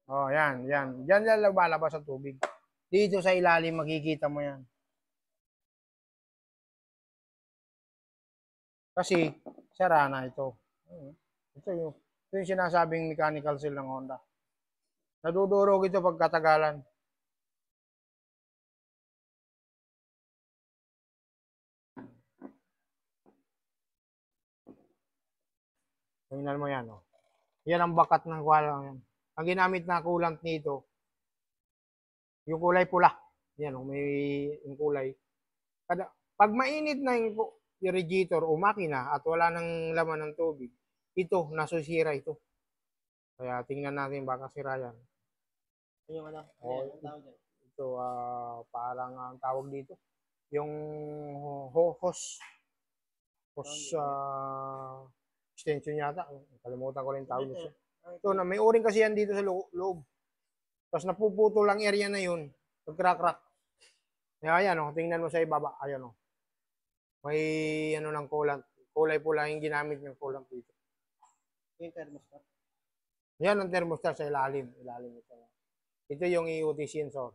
Oh, yan, yan. Diyan lang lumalabas ang tubig. Dito sa ilalim makikita mo yan. Kasi sara na ito. Ito yung sinasabing mechanical seal ng Honda. Nadudurog ito pagkatagalan. Tingnan mo yan, oh. Yan ang bakat ng kwalang yan. Ang ginamit na coolant nito, yung kulay pula. Yan, oh, may yung kulay. Pag mainit na yung radiator o makina at wala nang laman ng tubig, ito, nasusira ito. Kaya tingnan natin baka sira yan. Yung ano, ang tawag dyan. Ito, parang ang tawag dito. Yung hose extension yata. Kalimutan ko rin tawag nito. Ito na, may o-ring kasi yan dito sa loob. Tapos napuputol ang area na yun. Nagkrak-crack. Ayan, oh, tingnan mo sa ibaba. Ayan, oh. May ano ng coolant. Kulay pula yung ginamit ng coolant dito. Yung thermostat. Yan ang thermostat sa ilalim. Ito yung EOT sensor.